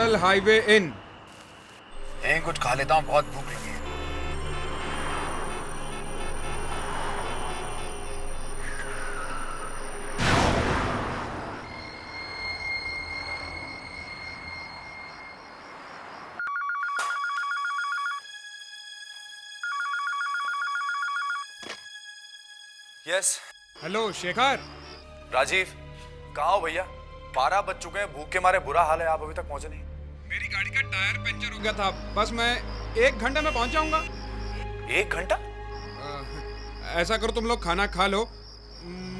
Hotel highway in. कुछ खा लेता हूँ, बहुत भूख लगी है। यस। हेलो शेखर। राजीव, कहाँ हो भैया? 12 बज चुके हैं, भूख के मारे बुरा हाल है, आप अभी तक पहुंचे नहीं। मेरी गाड़ी का टायर पंचर हो गया था, बस मैं 1 घंटे में पहुंच जाऊंगा। 1 घंटा? ऐसा करो तुम लोग खाना खा लो,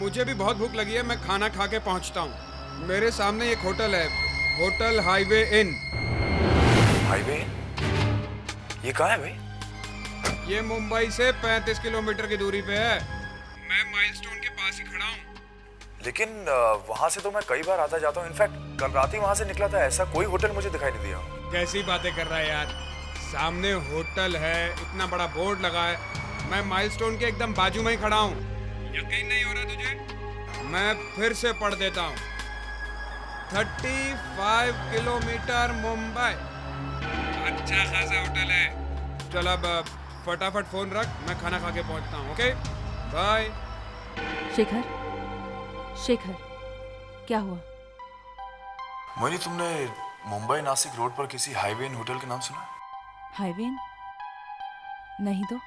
मुझे भी बहुत भूख लगी है, मैं खाना खा के पहुंचता हूँ। मेरे सामने एक होटल है, hotel highway in. Highway in? ये कहाँ है भाई? ये मुंबई से 35 किलोमीटर की दूरी पे है। मैं माइलस्टोन के पास ही खड़ा हूँ। लेकिन वहां से तो मैं कई बार आता जाता हूँ, इनफैक्ट कल रात ही वहां से निकला था, ऐसा कोई होटल मुझे दिखाई नहीं दिया। कैसी बातें कर रहा है यार, सामने होटल है, इतना बड़ा बोर्ड लगा है, मैं माइलस्टोन के एकदम बाजू में ही खड़ा हूँ। यकीन नहीं हो रहा तुझे? मैं फिर से पढ़ देता हूँ। 35 किलोमीटर मुंबई, अच्छा खासा होटल है। चल अब फटाफट फोन रख, मैं खाना खा के पहुंचता हूँ। Okay bye. शेखर, शेखर, क्या हुआ? मोहिनी, तुमने मुंबई नासिक रोड पर किसी हाईवे इन होटल का नाम सुना? Highway in? नहीं तो।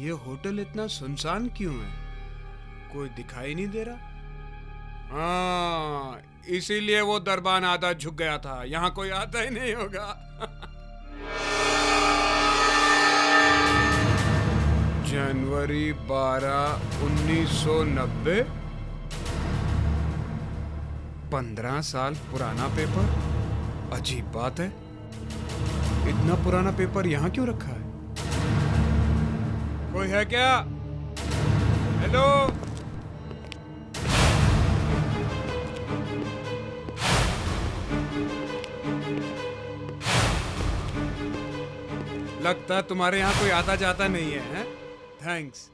ये होटल इतना सुनसान क्यों है? कोई दिखाई नहीं दे रहा। हाँ, इसीलिए वो दरबान आधा झुक गया था, यहाँ कोई आता ही नहीं होगा। जनवरी 12, 1990। 15 साल पुराना पेपर। अजीब बात है, इतना पुराना पेपर यहाँ क्यों रखा है? कोई है क्या? हेलो? लगता है तुम्हारे यहाँ कोई आता जाता नहीं है, हैं? थैंक्स।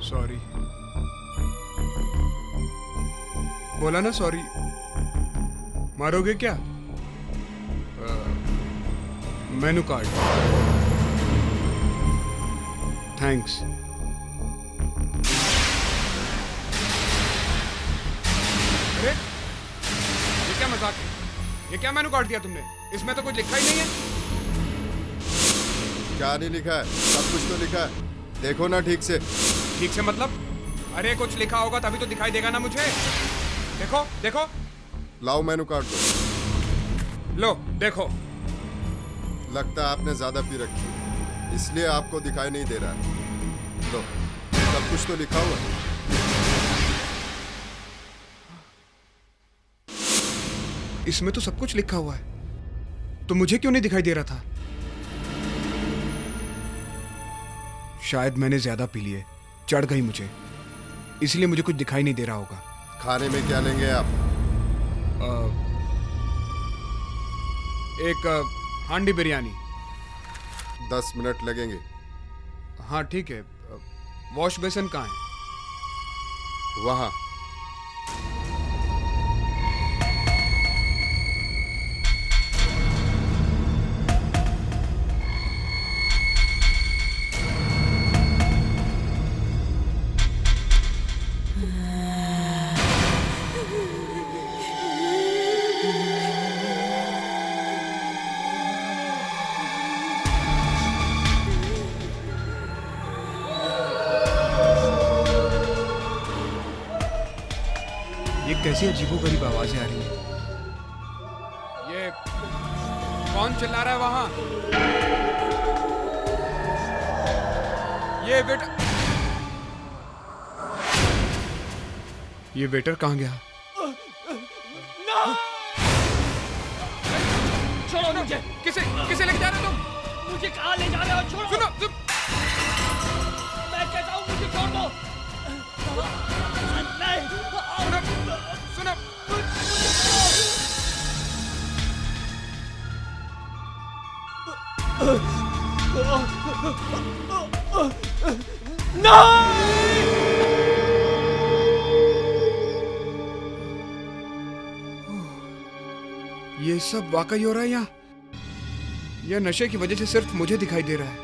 सॉरी। बोला ना सॉरी। मारोगे क्या? Menu card. थैंक्स। अरे ये क्या मजाक है? ये क्या मेनू कार्ड दिया तुमने? इसमें तो कुछ लिखा ही नहीं है। क्या नहीं लिखा है? सब कुछ तो लिखा है, देखो ना ठीक से। ठीक से मतलब? अरे कुछ लिखा होगा तभी तो दिखाई देगा ना मुझे। देखो देखो। लाओ मेनू कार्ड दो। लो देखो। लगता है आपने ज्यादा पी रखी है, इसलिए आपको दिखाई नहीं दे रहा है। लो, सब कुछ तो लिखा हुआ है। इसमें तो सब कुछ लिखा हुआ है, तो मुझे क्यों नहीं दिखाई दे रहा था? शायद मैंने ज्यादा पी लिए, चढ़ गई मुझे, इसलिए मुझे कुछ दिखाई नहीं दे रहा होगा। खाने में क्या लेंगे आप? एक हांडी बिरयानी। 10 मिनट लगेंगे। हाँ ठीक है। वॉश बेसिन कहाँ है? वहाँ। ये कैसी अजीबोगरीब आवाजें आ रही हैं? ये कौन चिल्ला रहा है वहां? ये वेटर कहाँ गया? छोड़ो मुझे। किसे लेके जा रहे हो तुम? मुझे कहाँ ले जा रहे हो? छोड़ो। सुनो मैं कहता हूँ मुझे छोड़ दो। नहीं। सुनो ये सब वाकई हो रहा है या नशे की वजह से सिर्फ मुझे दिखाई दे रहा है?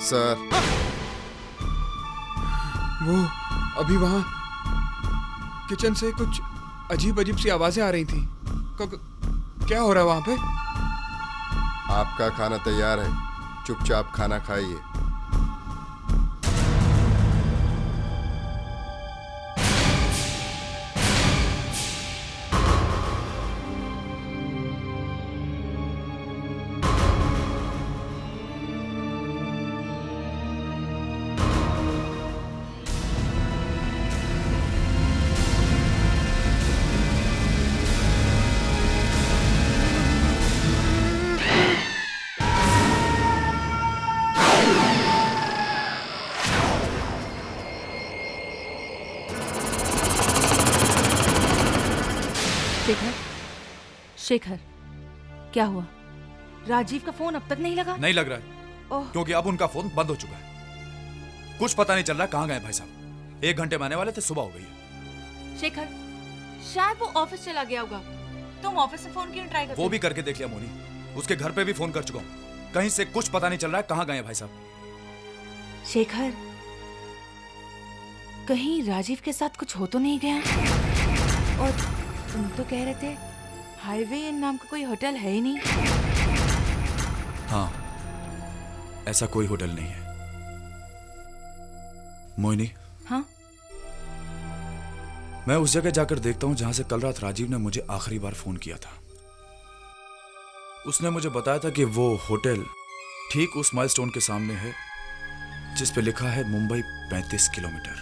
सर, वो अभी वहां किचन से कुछ अजीब अजीब सी आवाजें आ रही थी। क्या हो रहा है वहां पे? आपका खाना तैयार है, चुपचाप खाना खाइए। शेखर, क्या हुआ? राजीव का फोन अब तक नहीं लगा? नहीं लग रहा है। ओह। क्योंकि अब उनका फोन बंद हो चुका है। कुछ पता नहीं चल रहा कहाँ गए भाई साहब। 1 घंटे में आने वाले थे, सुबह हो गई है। शेखर, शायद वो ऑफिस चला गया होगा। तुम ऑफिस से फोन क्यों ट्राई करते? वो भी करके देख लिया मोनी, उसके घर पे भी फोन कर चुका हूँ। कहीं से कुछ पता नहीं चल रहा है कहाँ गए भाई साहब। शेखर, कहीं राजीव के साथ कुछ हो तो नहीं गया? और तुम तो कह रहे थे हाईवे नाम का कोई होटल है ही नहीं। हाँ, ऐसा कोई होटल नहीं है। मोहिनी। हाँ? मैं उस जगह जाकर देखता हूं जहां से कल रात राजीव ने मुझे आखिरी बार फोन किया था। उसने मुझे बताया था कि वो होटल ठीक उस माइलस्टोन के सामने है जिस पे लिखा है मुंबई 35 किलोमीटर।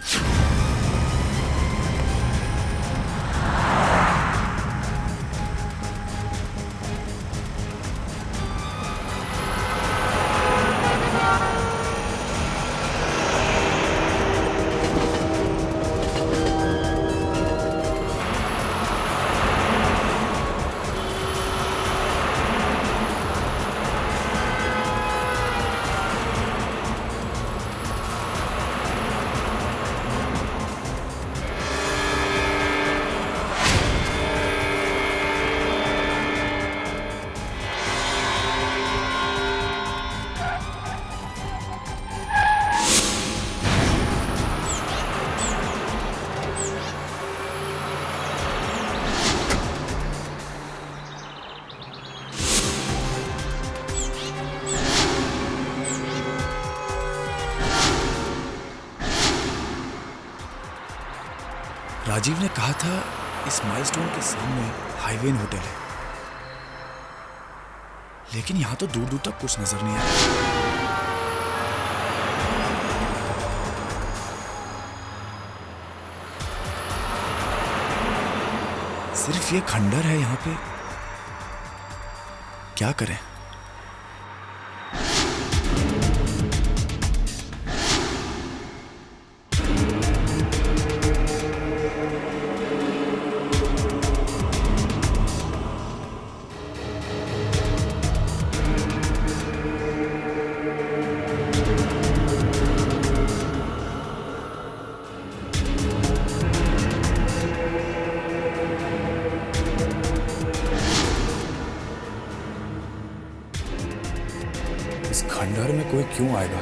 राजीव ने कहा था इस माइलस्टोन के सामने हाईवे होटल है, लेकिन यहां तो दूर दूर तक कुछ नजर नहीं आ रहा। सिर्फ ये खंडर है यहां पे। क्या करें? इस खंडर में कोई क्यों आएगा?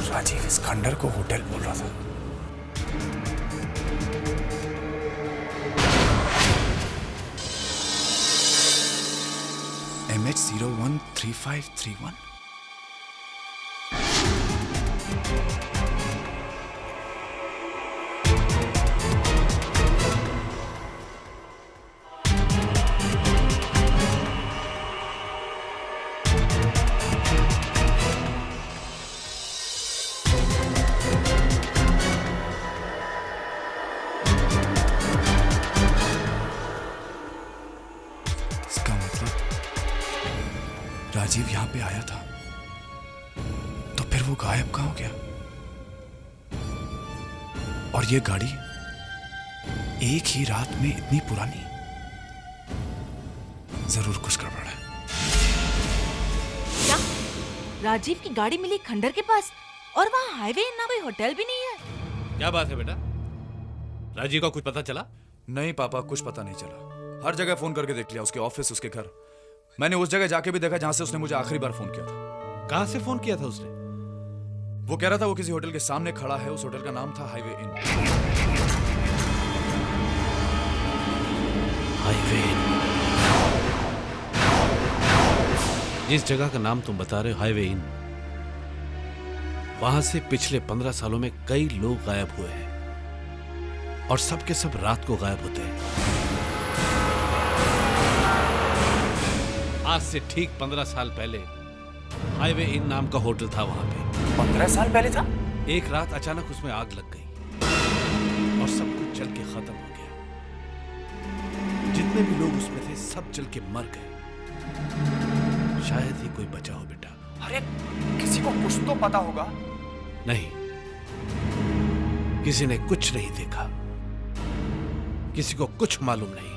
राजीव इस खंडर को होटल बोल रहा था। MH013531। वो गायब कहाँ हो गया? और ये गाड़ी एक ही रात में इतनी पुरानी, जरूर कुछ गड़बड़ है। क्या राजीव की गाड़ी मिली खंडर के पास और वहाँ हाईवे ना कोई होटल भी नहीं है? क्या बात है बेटा, राजीव का कुछ पता चला? नहीं पापा, कुछ पता नहीं चला। हर जगह फोन करके देख लिया, उसके ऑफिस, उसके घर। मैंने उस जगह जाके भी देखा जहां से उसने मुझे आखिरी बार फोन किया था। कहां से फोन किया था उसने? वो कह रहा था वो किसी होटल के सामने खड़ा है। उस होटल का नाम था हाईवे इन। हाईवे इन, जिस जगह का नाम तुम बता रहे हो हाईवे इन, वहां से पिछले 15 सालों में कई लोग गायब हुए हैं और सब के सब रात को गायब होते हैं। आज से ठीक 15 साल पहले हाईवे इन नाम का होटल था वहां पे। 15 साल पहले था? एक रात अचानक उसमें आग लग गई और सब कुछ जल के खत्म हो गया। जितने भी लोग उसमें थे सब जल के मर गए। शायद ही कोई बचा हो बेटा। अरे किसी को कुछ तो पता होगा। नहीं, किसी ने कुछ नहीं देखा, किसी को कुछ मालूम नहीं।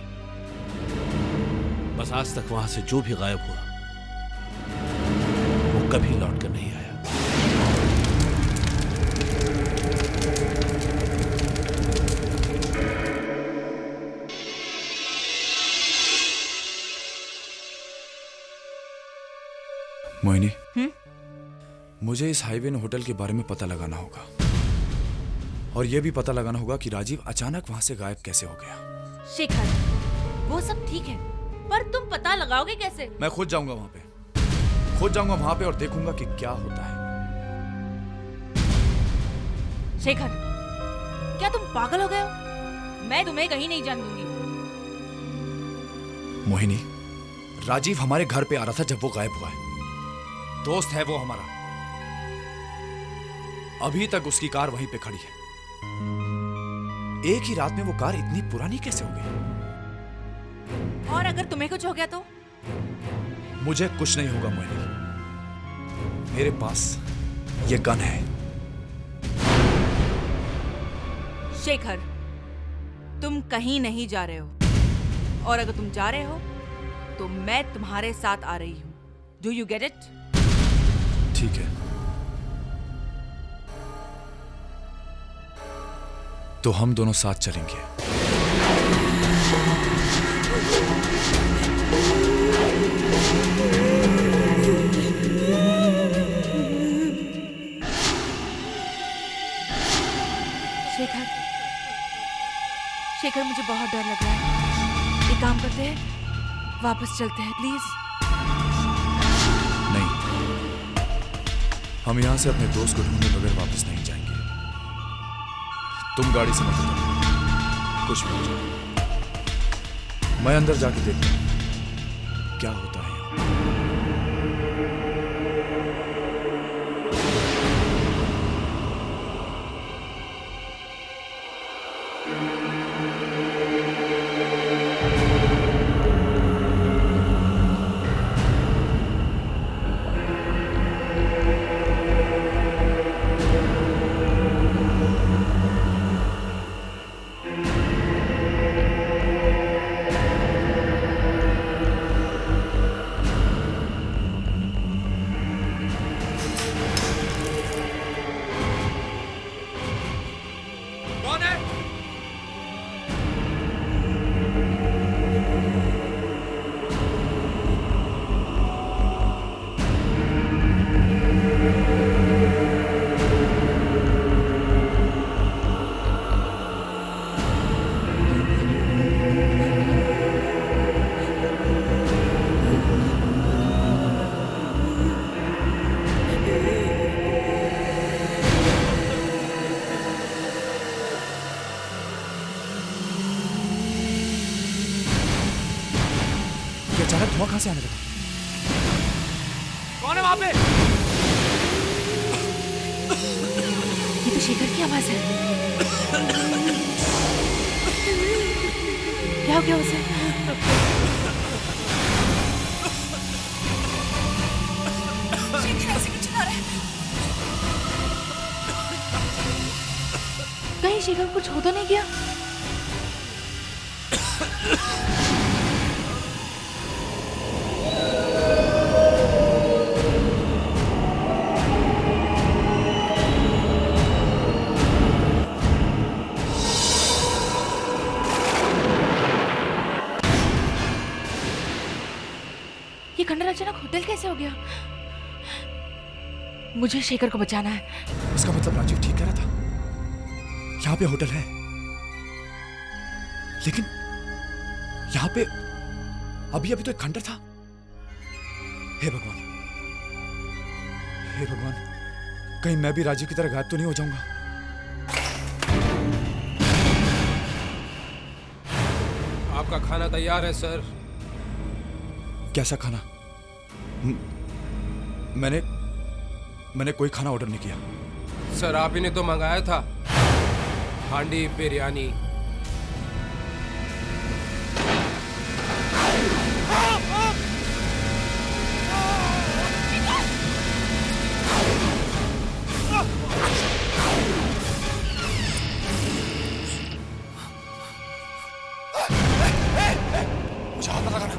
बस आज तक वहां से जो भी गायब हुआ वो कभी लौट कर नहीं आया। मोहिनी, मुझे इस हाईवे होटल के बारे में पता लगाना होगा और यह भी पता लगाना होगा कि राजीव अचानक वहां से गायब कैसे हो गया। शेखर, वो सब ठीक है, पर तुम पता लगाओगे कैसे? मैं खुद जाऊंगा वहां पे, खुद जाऊंगा वहां पे और देखूंगा कि क्या होता है। शेखर, क्या तुम पागल हो गए हो? मैं तुम्हें कहीं नहीं जाने दूंगी। मोहिनी, राजीव हमारे घर पे आ रहा था जब वो गायब हुआ है। दोस्त है वो हमारा। अभी तक उसकी कार वहीं पे खड़ी है। एक ही रात में वो कार इतनी पुरानी कैसे हो गई? और अगर तुम्हें कुछ हो गया तो? मुझे कुछ नहीं होगा मोहिनी, मेरे पास ये गन है। शेखर, तुम कहीं नहीं जा रहे हो, और अगर तुम जा रहे हो तो मैं तुम्हारे साथ आ रही हूं। Do you get it? ठीक है, तो हम दोनों साथ चलेंगे। शेखर, शेखर, मुझे बहुत डर लग रहा है। एक काम करते हैं, वापस चलते हैं प्लीज। नहीं, हम यहां से अपने दोस्त को ढूंढने बगैर वापस नहीं जाएंगे। तुम गाड़ी से मत उतरो, कुछ भी हो जाए। मैं अंदर जाके देखता हूं क्या होता है यहाँ। अचानक धुआं कहां से आने लगा? कौन है वहां पे? ये तो शेखर की आवाज है। क्या हो गया उसे? शेखर ऐसे क्यों चिल्ला रहा है? कहीं शेखर को कुछ हो तो नहीं गया? ये खंडर अचानक होटल कैसे हो गया? मुझे शेखर को बचाना है। इसका मतलब राजीव ठीक कह रहा था, यहाँ पे होटल है, लेकिन यहाँ पे अभी अभी तो एक खंडर था। हे भगवान, हे भगवान, कहीं मैं भी राजीव की तरह गायब तो नहीं हो जाऊंगा। आपका खाना तैयार है सर। कैसा खाना? मैंने कोई खाना ऑर्डर नहीं किया। सर आप ही ने तो मंगाया था, हांडी बिरयानी। मुझे हाथ मत लगाना।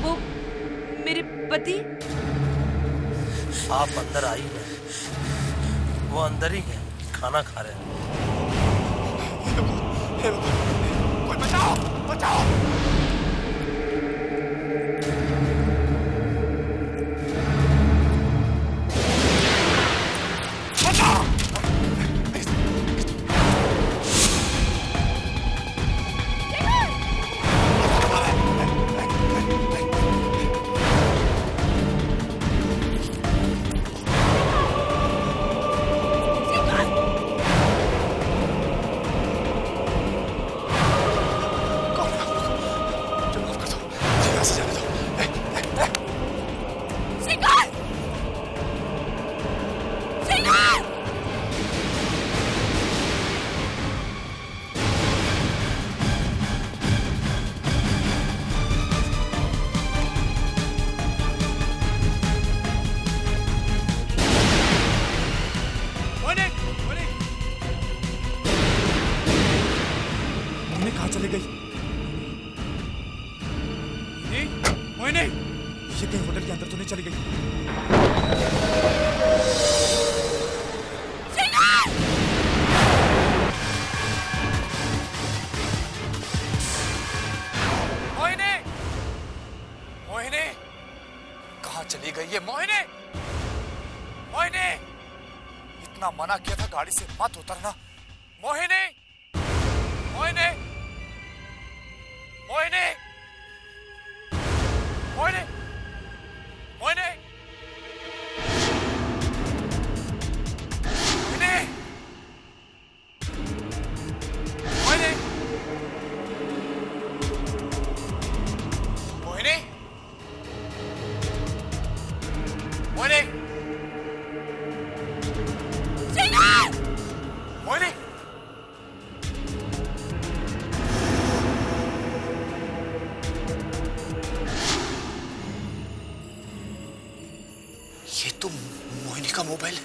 वो मेरे पति। आप अंदर आई हैं, वो अंदर ही हैं, खाना खा रहे हैं। कोई बचाओ, बचाओ। कहाँ चली गई? मोहिनी, ये कहीं होटल के अंदर तो नहीं चली गई? मोहिनी, मोहिनी, कहाँ चली गई ये मोहिनी? मोहिनी, इतना मना किया था गाड़ी से मत उतरना। मोहिनी, मोहिनी, मोहिनी, मोहिनी, मोहिनी, मोहिनी, मोहिनी, मोहिनी, मोहिनी, मोहिनी। ये तो मोहिनी का मोबाइल है।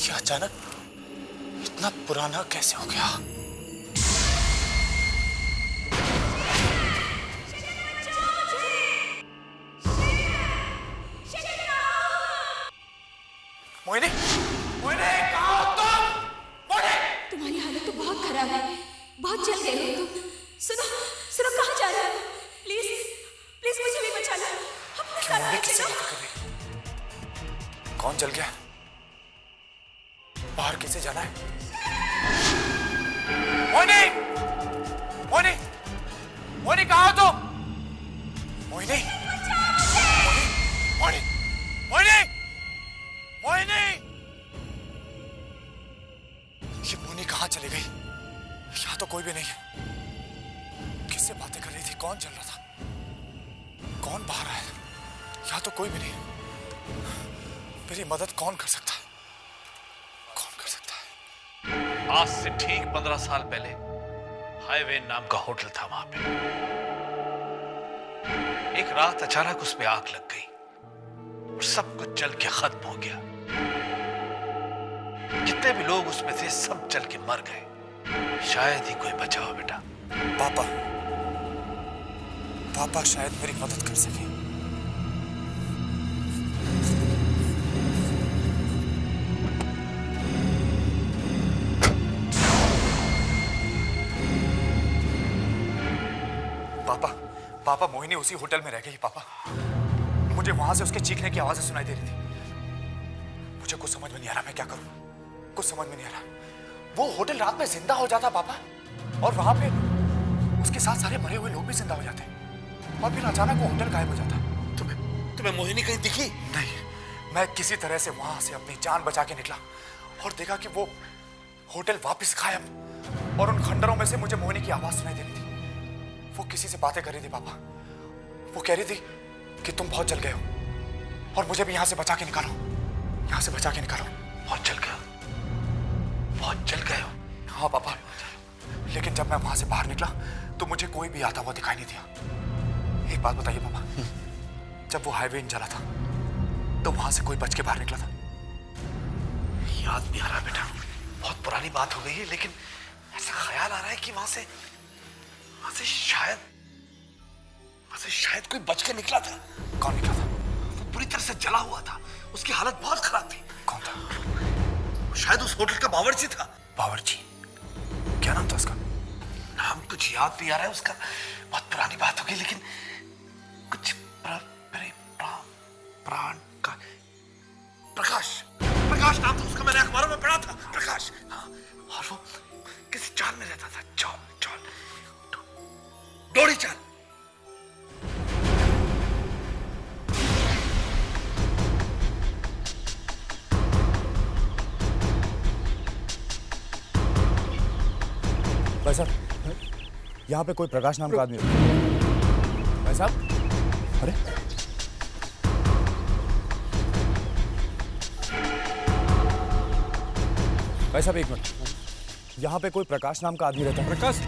ये अचानक इतना पुराना कैसे हो गया? मोहिनी, मोहिनी, कहाँ हो तुम? मोहिनी! तुम्हारी हालत तो बहुत खराब है, बहुत जल गए हो तुम। सुनो, सुनो, कहाँ जा रहे हो? प्लीज, प्लीज मुझे भी बचा लो। अपने साथ मोहिनी आ किससे चलो। बात कर रही? कौन चल गया? बाहर कैसे जाना है? मोहिनी, मोहिनी, मोहिनी, कहाँ हो तुम? मोहिनी, मोहिनी, मोहिनी, मोहिनी, मोहिनी! ये मोहिनी कहाँ चली गई? यहाँ तो कोई भी नहीं है। किससे बातें कर रही थी? कौन चल रहा था? कौन बाहर आया? यहाँ तो कोई भी नहीं। मेरी मदद कौन कर सकता है? कौन कर सकता है? आज से ठीक 15 साल पहले हाईवे नाम का होटल था। वहां पे एक रात अचानक उस पे आग लग गई। और सब कुछ जल के खत्म हो गया। जितने भी लोग उसमें थे सब जल के मर गए। शायद ही कोई बचा हो बेटा। पापा, पापा शायद मेरी मदद कर सके। पापा, मोहिनी उसी होटल में रह गई। पापा, मुझे वहां से उसके चीखने की आवाजें सुनाई दे रही थी। मुझे कुछ समझ में नहीं आ रहा, मैं क्या करूं, कुछ समझ में नहीं आ रहा। वो होटल रात में जिंदा हो जाता पापा, और वहां पे उसके साथ सारे मरे हुए लोग भी जिंदा हो जाते, और फिर अचानक वो होटल गायब हो जाता। तुम्हें मोहिनी कहीं दिखी? नहीं, मैं किसी तरह से वहां से अपनी जान बचा के निकला और देखा कि वो होटल वापस गायब, और उन खंडरों में से मुझे मोहिनी की आवाज सुनाई दे रही थी। वो किसी से बातें कर रही थी पापा। वो कह रही थी कि तुम बहुत जल गए हो और मुझे भी यहां से बचा के निकालो, यहां से बचा के निकालो। बहुत जल गए हो? बहुत जल गए हो? हाँ पापा, लेकिन जब मैं वहां से बाहर निकला तो मुझे कोई भी आता हुआ दिखाई नहीं दिया। एक बात बताइए पापा, जब वो हाईवे जला था तो वहां से कोई बच के बाहर निकला था? याद नहीं आ रहा बेटा, बहुत पुरानी बात हो गई है, लेकिन ऐसा ख्याल आ रहा है कि वहां से शायद कोई बच के निकला था। कौन निकला था? वो पूरी तरह से जला हुआ था, उसकी हालत बहुत खराब थी। कौन था? शायद उस होटल का बावर्ची था। बावर्ची? क्या नाम था उसका? नाम कुछ याद नहीं आ रहा है उसका, बहुत पुरानी बात हो गई, लेकिन कुछ प्राण का प्रकाश नाम था उसका। मैंने अखबारों में पढ़ा था, प्रकाश। हाँ, और वो किसी चाल में रहता था, चाल डोरी चाल। भाई साहब, यहाँ पे कोई प्रकाश नाम का आदमी है। भाई साहब, अरे भाई साहब एक मिनट, यहाँ पे कोई प्रकाश नाम का आदमी रहता है? प्रकाश?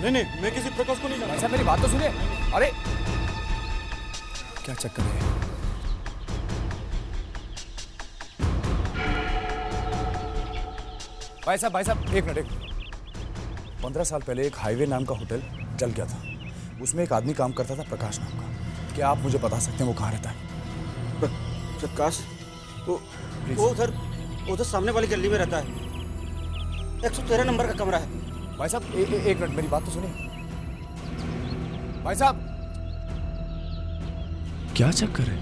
नहीं, मैं किसी प्रकाश को नहीं जानता। भाई साहब मेरी बात तो सुनिए। अरे क्या चक्कर है? भाई साहब एक मिनट। 15 साल पहले एक हाईवे नाम का होटल जल गया था, उसमें एक आदमी काम करता था प्रकाश नाम का। क्या आप मुझे बता सकते हैं वो कहाँ रहता है? प्रकाश? वो उधर सामने वाली गली में रहता है, 113 नंबर का कमरा है। भाई साहब एक मिनट, मेरी बात तो सुनिए। भाई साहब, क्या चक्कर है?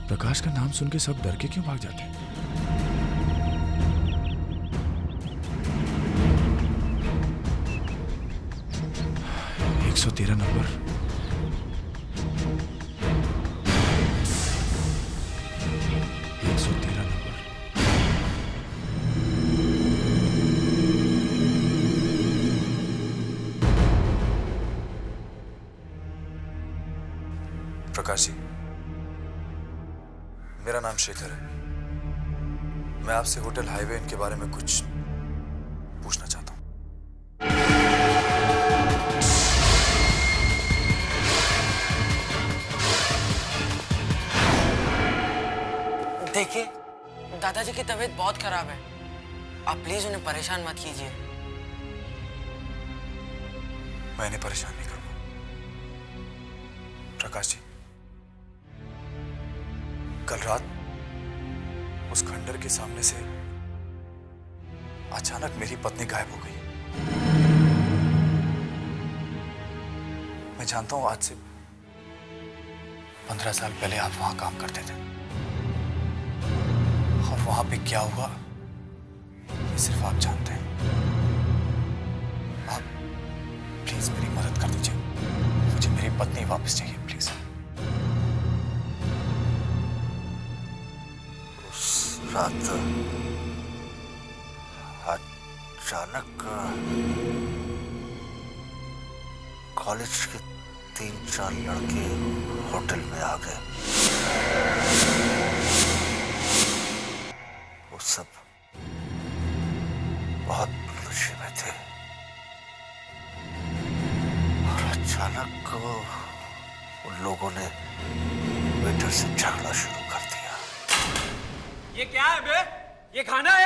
प्रकाश का नाम सुन के सब डर के क्यों भाग जाते हैं? तेरा नंबर। प्रकाश जी, मेरा नाम शेखर है। मैं आपसे होटल हाईवे इनके बारे में कुछ पूछना चाहता हूँ। देखिए, दादाजी की तबीयत बहुत खराब है, आप प्लीज उन्हें परेशान मत कीजिए। मैं इन्हें परेशान नहीं करूंगा। प्रकाश जी, कल रात उस खंडर के सामने से अचानक मेरी पत्नी गायब हो गई। मैं जानता हूं आज से 15 साल पहले आप वहां काम करते थे, और वहां पे क्या हुआ ये सिर्फ आप जानते हैं। आप प्लीज मेरी मदद कर दीजिए, मुझे मेरी पत्नी वापस चाहिए प्लीज। उस रात अचानक कॉलेज के 3-4 लड़के होटल में आ गए। वो सब बहुत नशे में थे, और अचानक उन लोगों ने वेटर से झगड़ा शुरू कर दिया। ये क्या है बे? ये खाना है?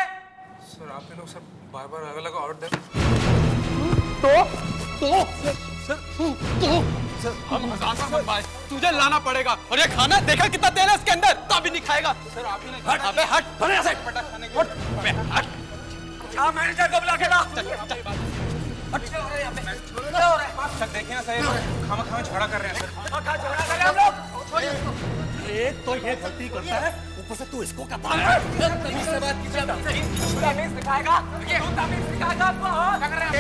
सर आप लोग सब बार-बार अलग-अलग ऑर्डर सर हम हजार का बनवाए, तुझे लाना पड़ेगा। और ये खाना देखा कितना तेल है इसके अंदर, तभी नहीं खाएगा। सर आप ही नहीं हट अबे हट बने से हट अबे हट क्या मैनेजर को बुला के ला सर देखिए ना सर खामा झगड़ा कर रहे हैं सर क्या झगड़ा कर रहे हैं हम लोग। एक तो ये गलती करता है, ऊपर से तू इसको क्या बात से बात कीजिए तमीज सिखाएगा तू तमीज सिखाएगा आपको क्या कर रहे हैं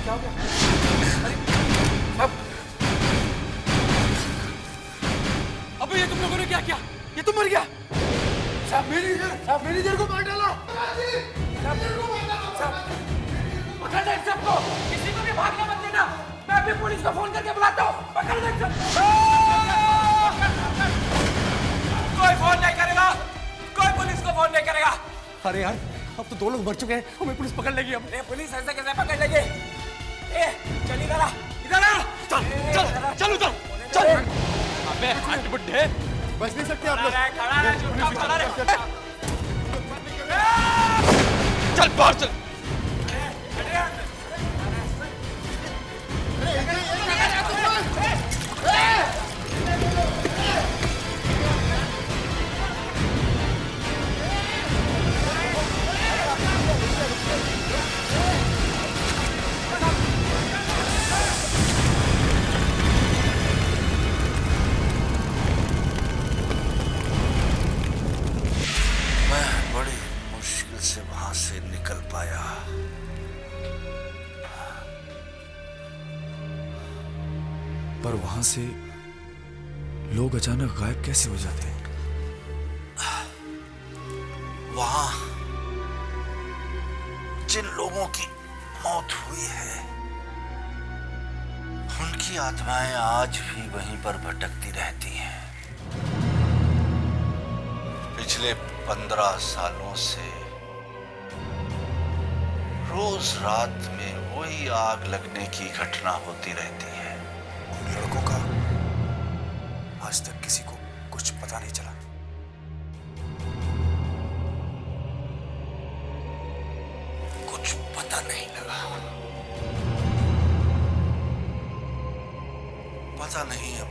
क्या हो गया अबे ये तुम लोगों ने क्या किया? ये तुम मर गया साहब मैनेजर को मार डाला पकड़ ले सबको किसी को भी भागने मत देना मैं अभी पुलिस को फोन करके बुलाता हूँ पकड़ ले सबको कोई फोन नहीं करेगा कोई पुलिस को फोन नहीं करेगा। अरे यार अब तो 2 लोग मर चुके हैं, हमें पुलिस पकड़ लेगी। अब पुलिस ऐसे कैसे पकड़ लेगी? चल इधर आ चल चल उधर चल अबे हट बुड्ढे बच नहीं सकते आप लोग। खड़ा रहे चल बाहर चल से वहां से निकल पाया। पर वहां से लोग अचानक गायब कैसे हो जाते हैं? वहां जिन लोगों की मौत हुई है उनकी आत्माएं आज भी वहीं पर भटकती रहती हैं। पिछले 15 सालों से रोज रात में वही आग लगने की घटना होती रहती है। उन लड़कों का आज तक किसी को कुछ पता नहीं चला। कुछ पता नहीं लगा। पता नहीं अब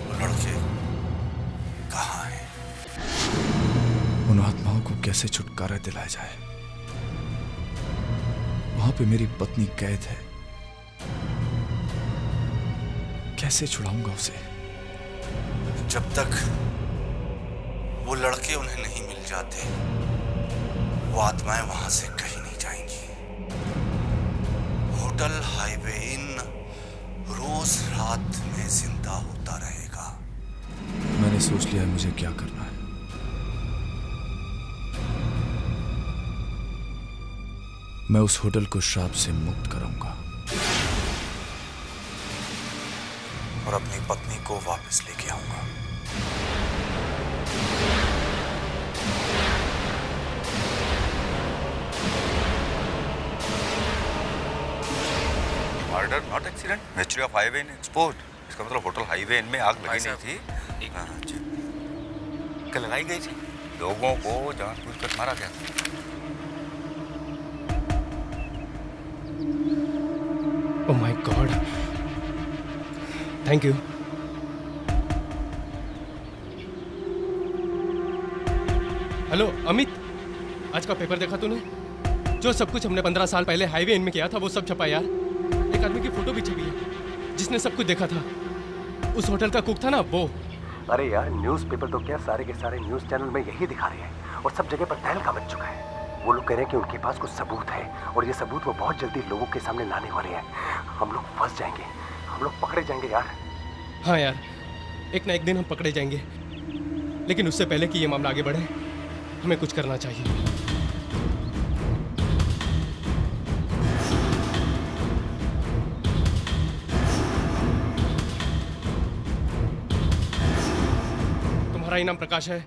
वो लड़के कहाँ हैं। उन आत्माओं को कैसे छुटकारा दिलाया जाए? वहां पे मेरी पत्नी कैद है, कैसे छुड़ाऊंगा उसे? जब तक वो लड़के उन्हें नहीं मिल जाते वो आत्माएं वहां से कहीं नहीं जाएंगी। होटल हाईवे इन रोज रात में जिंदा होता रहेगा। मैंने सोच लिया है मुझे क्या करना है। मैं उस होटल को श्राप से मुक्त कराऊंगा और अपनी पत्नी को वापस लेके आऊंगा। Murder not accident, mystery of highway in export. इसका मतलब होटल हाईवे इन में आग लगी नहीं थी। क्या लगाई गई थी? लोगों को जानबूझकर मारा गया। Oh my God! Thank you. Hello Amit, आज का पेपर देखा तूने? जो सब कुछ हमने 15 साल पहले हाईवे इन में किया था वो सब छपा यार। एक आदमी की फोटो भी छपी है जिसने सब कुछ देखा था। उस होटल का कुक था ना वो। अरे यार न्यूज़पेपर तो क्या सारे के सारे न्यूज़ चैनल में यही दिखा रहे हैं और सब जगह पर तहलका मच चुका है। वो लोग कह रहे हैं कि उनके पास कुछ सबूत है और ये सबूत वो बहुत जल्दी लोगों के सामने लाने वाले हैं। हम लोग फंस जाएंगे, हम लोग पकड़े जाएंगे यार। हाँ यार, एक ना एक दिन हम पकड़े जाएंगे, लेकिन उससे पहले कि ये मामला आगे बढ़े हमें कुछ करना चाहिए। तुम्हारा ही नाम प्रकाश है?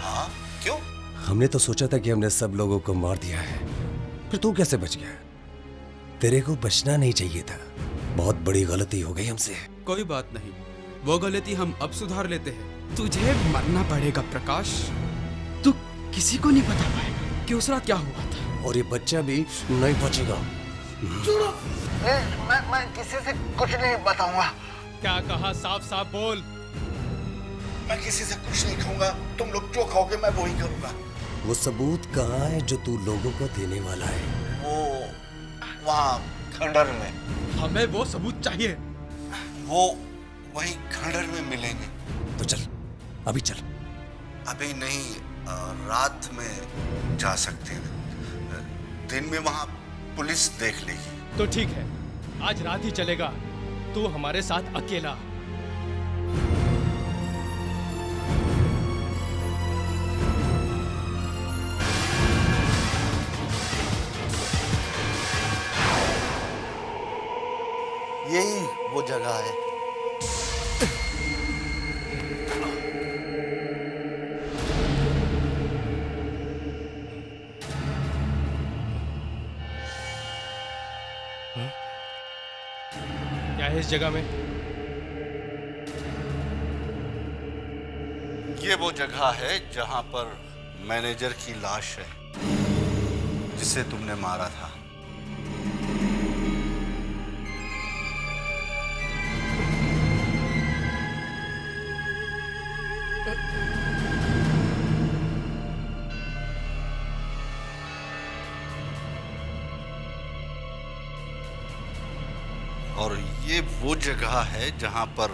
हाँ, क्यों? हमने तो सोचा था कि हमने सब लोगों को मार दिया है, फिर तू कैसे बच गया? तेरे को बचना नहीं चाहिए था, बहुत बड़ी गलती हो गई हमसे। कोई बात नहीं, वो गलती हम अब सुधार लेते हैं। तुझे मरना पड़ेगा प्रकाश। तू किसी को नहीं बता पाएगा कि उस रात क्या हुआ था। और ये बच्चा भी नहीं बचेगा। छोड़ो। मैं किसी से कुछ नहीं बताऊंगा। क्या कहा? साफ साफ बोल। मैं किसी से कुछ नहीं खाऊंगा, तुम लोग जो खाओगे मैं वही करूंगा। वो सबूत कहाँ है जो तू लोगों को देने वाला है? वो वहाँ खंडर में। हमें वो सबूत चाहिए। वो वही खंडर में मिलेंगे। तो चल, अभी चल। अभी नहीं, रात में जा सकते हैं। दिन में वहाँ पुलिस देख लेगी। तो ठीक है, आज रात ही चलेगा। तू हमारे साथ अकेला। यही वो जगह है। क्या है इस जगह में? ये वो जगह है जहाँ पर मैनेजर की लाश है, जिसे तुमने मारा था। और ये वो जगह है जहां पर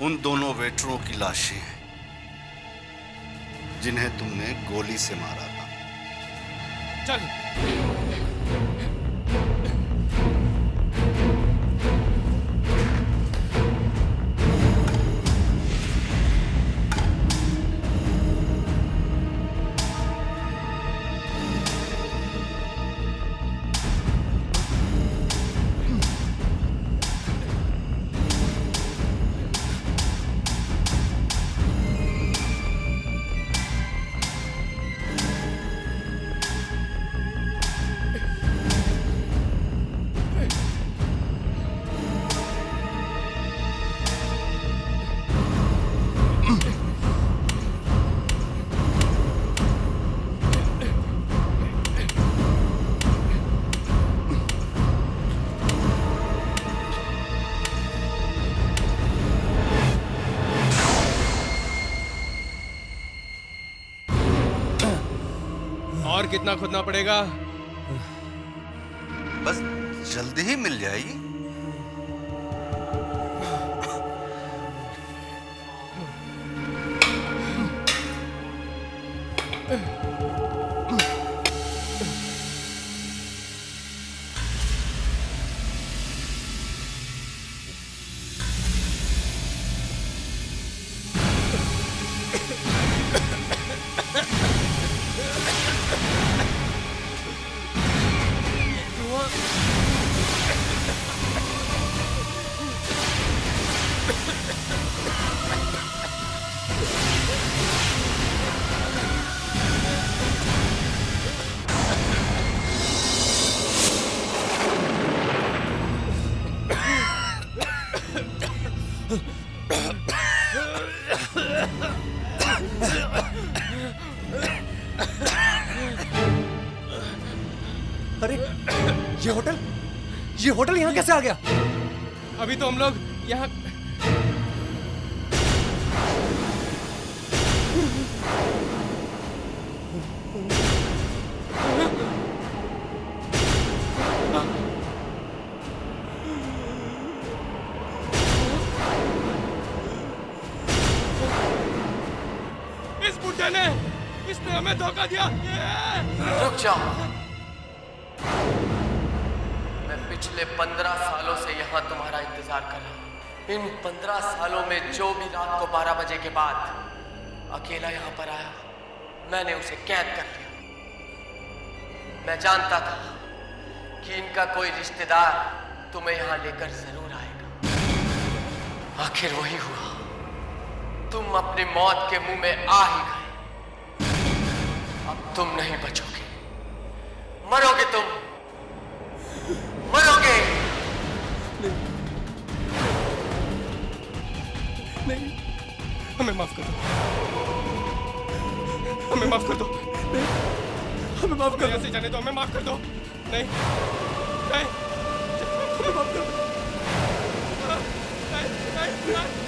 उन दोनों वेटरों की लाशें हैं जिन्हें तुमने गोली से मारा था। चल। और कितना खोदना पड़ेगा? बस जल्दी ही मिल जाएगी। अरे ये होटल यहाँ कैसे आ गया? अभी तो हम लोग यहाँ इस बुड्ढे ने, इसने हमें धोखा दिया। रुक जाओ। मैं पिछले 15 सालों से यहाँ तुम्हारा इंतजार कर रहा हूँ। इन 15 सालों में जो भी रात को 12 बजे के बाद अकेला यहाँ पर आया, मैंने उसे कैद कर लिया। मैं जानता था कि इनका कोई रिश्तेदार तुम्हें यहाँ लेकर जरूर आएगा। आखिर वही हुआ। तुम अपनी मौत के मुंह में आ ही गए। अब तुम नहीं बचोगे, मरोगे तुम, मरोगे। हमें माफ कर दो, हमें माफ कर दो, हमें माफ कर दो, ऐसे जाने दो, हमें माफ कर दो। नहीं नहीं, हमें माफ कर दो। नहीं नहीं नहीं।